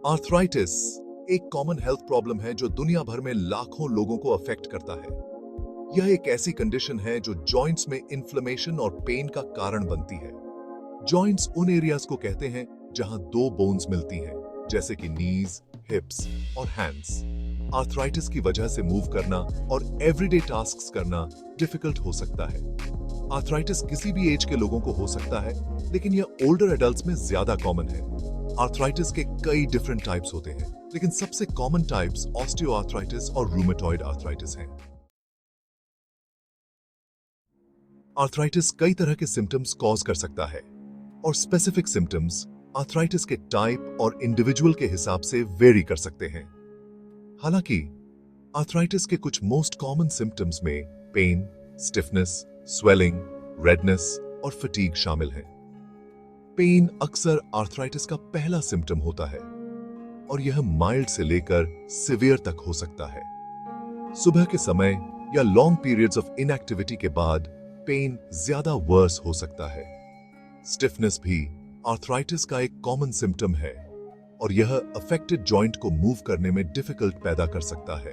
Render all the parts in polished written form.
Arthritis एक common health problem है जो दुनिया भर में लाखों लोगों को अफेक्ट करता है। यह एक ऐसी कंडीशन है जो जॉइंट्स में इन्फ्लेमेशन और पेन का कारण बनती है। जॉइंट्स उन एरियाज को कहते हैं जहां दो बोन्स मिलती हैं, जैसे कि नीज, हिप्स और हैंड्स। आर्थराइटिस की वजह से मूव करना और एवरीडे टास्क्स करना डिफिकल्ट हो सकता है। आर्थराइटिस किसी भी एज के लोगों को हो सकता है, लेकिन यह ओल्डर एडल्ट्स में ज्यादा कॉमन है। आर्थराइटिस के कई डिफरेंट टाइप्स होते हैं, लेकिन सबसे कॉमन टाइप्स ऑस्टियोआर्थराइटिस और रूमेटॉइड आर्थराइटिस हैं। आर्थराइटिस कई तरह के सिम्टम्स कॉज कर सकता है और स्पेसिफिक सिम्टम्स आर्थराइटिस के टाइप और इंडिविजुअल के हिसाब से वेरी कर सकते हैं। हालांकि आर्थराइटिस के कुछ मोस्ट कॉमन सिम्टम्स में पेन, स्टिफनेस, स्वेलिंग, रेडनेस और फटीग शामिल हैं। पेन अक्सर आर्थराइटिस का पहला सिम्टम होता है और यह माइल्ड से लेकर सिवियर तक हो सकता है। सुबह के समय या लॉन्ग पीरियड्स ऑफ इनएक्टिविटी के बाद पेन ज्यादा वर्स हो सकता है। स्टिफनेस भी आर्थराइटिस का एक कॉमन सिम्टम है और यह अफेक्टेड जॉइंट को मूव करने में डिफिकल्ट पैदा कर सकता है।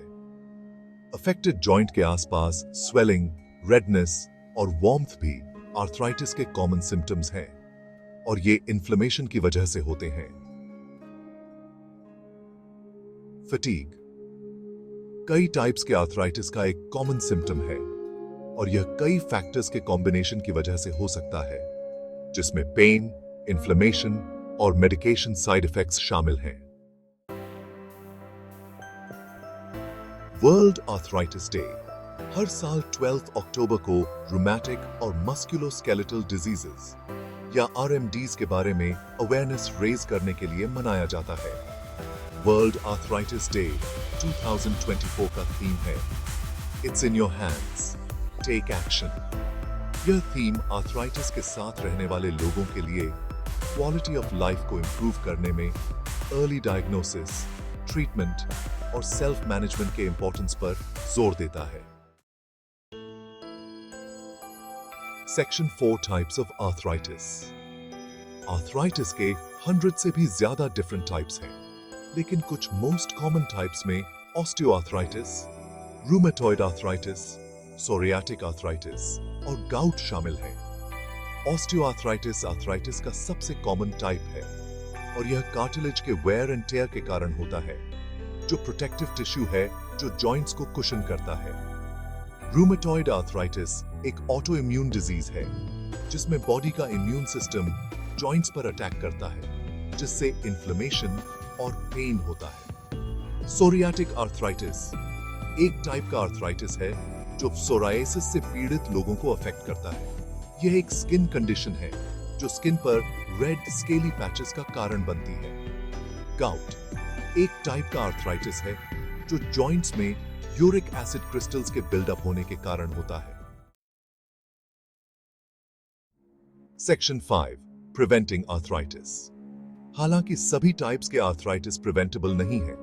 अफेक्टेड जॉइंट के आसपास स्वेलिंग, रेडनेस और वार्मथ भी आर्थराइटिस के कॉमन सिम्टम्स हैं और ये इन्फ्लेमेशन की वजह से होते हैं। फटीग कई टाइप्स के आर्थराइटिस का एक कॉमन सिम्टम है और यह कई फैक्टर्स के कॉम्बिनेशन की वजह से हो सकता है, जिसमें पेन, इन्फ्लेमेशन और मेडिकेशन साइड इफेक्ट्स शामिल हैं। वर्ल्ड आर्थराइटिस डे हर साल 12 अक्टूबर को रूमेटिक और मस्कुलोस्केलेटल डिजीजेस या आरएमडीज के बारे में अवेयरनेस रेज करने के लिए मनाया जाता है। वर्ल्ड आर्थराइटिस डे 2024 का थीम है it's in your hands, take action. यह थीम आर्थराइटिस के साथ रहने वाले लोगों के लिए क्वालिटी ऑफ लाइफ को इंप्रूव करने में अर्ली डायग्नोसिस, ट्रीटमेंट और सेल्फ मैनेजमेंट के इंपॉर्टेंस पर जोर देता है। Section 4 types of arthritis. Arthritis के 100 से भी ज्यादा डिफरेंट टाइप्स हैं, लेकिन कुछ मोस्ट कॉमन टाइप्स में osteoarthritis, rheumatoid arthritis, psoriatic arthritis और गाउट शामिल हैं। ऑस्टियोआर्थराइटिस आर्थराइटिस का सबसे कॉमन टाइप है और यह कार्टिलेज के वेयर एंड टेयर के कारण होता है, जो प्रोटेक्टिव टिश्यू है जो जॉइंट्स को कुशन करता है। रूमेटॉइड आर्थराइटिस एक ऑटो इम्यून डिजीज है जिसमें बॉडी का इम्यून सिस्टम जॉइंट्स पर अटैक करता है, जिससे इन्फ्लेमेशन और पेन होता है। सोरियाटिक आर्थराइटिस एक टाइप का आर्थराइटिस है जो सोरायसिस से पीड़ित लोगों को अफेक्ट करता है। यह एक स्किन कंडीशन है जो स्किन पर रेड स्केली पैचेस का कारण बनती है। गाउट एक टाइप का आर्थराइटिस है जो जॉइंट्स में यूरिक एसिड क्रिस्टल्स के बिल्डअप होने के कारण होता है। Section 5 preventing arthritis. हालांकि सभी टाइप्स के आर्थराइटिस प्रिवेंटेबल नहीं है,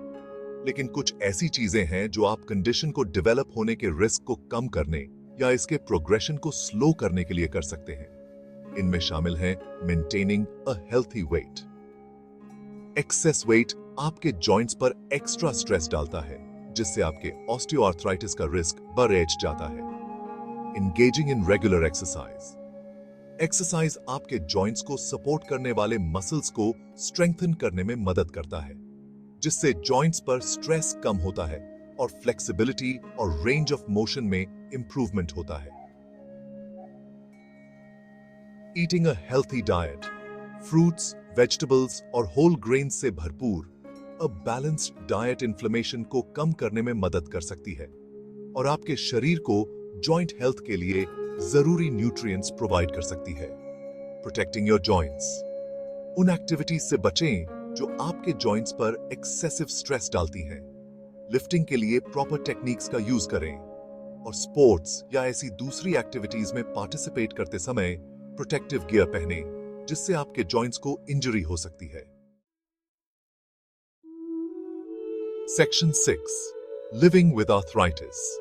लेकिन कुछ ऐसी चीजें हैं जो आप कंडीशन को डेवलप होने के रिस्क को कम करने या इसके प्रोग्रेशन को स्लो करने के लिए कर सकते हैं। इनमें शामिल है maintaining a healthy wait. Access wait आपके जॉइंट्स पर एक्स्ट्रा स्ट्रेस डालता है, जिससे आपके ऑस्टियोआर्थराइटिस का रिस्क बढ़ जाता है। Engaging in regular exercise. Exercise आपके जॉइंट्स को सपोर्ट करने वाले मसल्स को स्ट्रेंथन करने में मदद करता है, जिससे जॉइंट्स पर स्ट्रेस कम होता है और फ्लेक्सिबिलिटी और रेंज ऑफ मोशन में इंप्रूवमेंट होता है। Eating a healthy diet, fruits, vegetables और होल ग्रेन्स से भरपूर अ बैलेंस्ड डाइट इन्फ्लेमेशन को कम करने में मदद कर सकती है और आपके शरीर को जॉइंट हेल्थ के लिए जरूरी न्यूट्रिएंट्स प्रोवाइड कर सकती है। Protecting your joints. उन एक्टिविटीज से बचें जो आपके जॉइंट्स पर एक्सेसिव स्ट्रेस डालती हैं। लिफ्टिंग के लिए प्रॉपर टेक्निक्स का यूज करें और स्पोर्ट्स या ऐसी दूसरी एक्टिविटीज में पार्टिसिपेट करते समय प्रोटेक्टिव गियर पहने, जिससे आपके जॉइंट्स को इंजरी हो सकती है। Section 6 living with arthritis.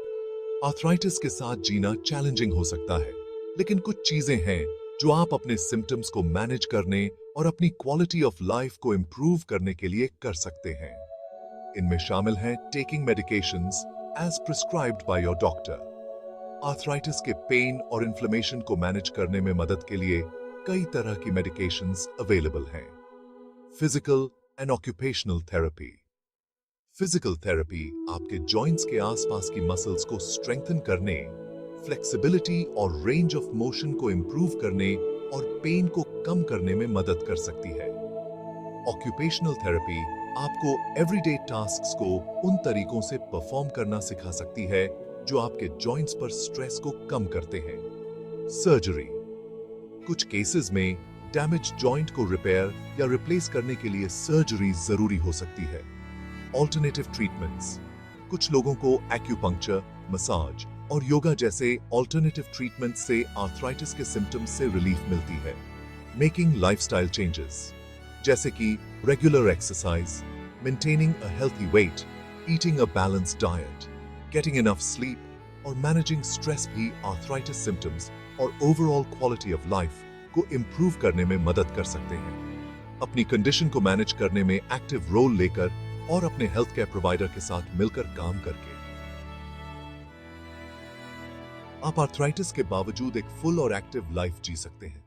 Arthritis के साथ जीना चैलेंजिंग हो सकता है, लेकिन कुछ चीजें हैं जो आप अपने सिम्टम्स को मैनेज करने और अपनी क्वालिटी ऑफ लाइफ को इंप्रूव करने के लिए कर सकते हैं। इनमें शामिल हैं taking medications as prescribed by your doctor. Arthritis के पेन और इन्फ्लेमेशन को मैनेज करने में मदद के लिए कई तरह की मेडिकेशंस अवेलेबल हैं। Physical and occupational therapy. Physical therapy आपके जॉइंट्स के आसपास की मसल्स को स्ट्रेंथन करने, फ्लेक्सिबिलिटी और रेंज ऑफ मोशन को इंप्रूव करने और पेन को कम करने में मदद कर सकती है। ऑक्यूपेशनल थेरेपी आपको एवरीडे टास्क्स को उन तरीकों से परफॉर्म करना सिखा सकती है जो आपके जॉइंट्स पर स्ट्रेस को कम करते हैं। सर्जरी। कुछ केसेस में डैमेज जॉइंट को रिपेयर या रिप्लेस करने के लिए सर्जरी जरूरी हो सकती है। Alternative treatments. कुछ लोगों को एक्यूपंक्चर, मसाज और योगा जैसे ऑल्टरनेटिव ट्रीटमेंट से आर्थराइटिस के सिम्टम्स से रिलीफ मिलती है। मेकिंग लाइफस्टाइल चेंजेस, जैसे कि regular exercise, maintaining a healthy wait, eating a balanced diet, getting enough sleep और मैनेजिंग स्ट्रेस भी आर्थराइटिस सिम्टम्स और ओवरऑल क्वालिटी ऑफ लाइफ को इंप्रूव करने में मदद कर सकते हैं। अपनी कंडीशन को मैनेज करने में एक्टिव रोल लेकर और अपने हेल्थ केयर प्रोवाइडर के साथ मिलकर काम करके आप आर्थराइटिस के बावजूद एक फुल और एक्टिव लाइफ जी सकते हैं।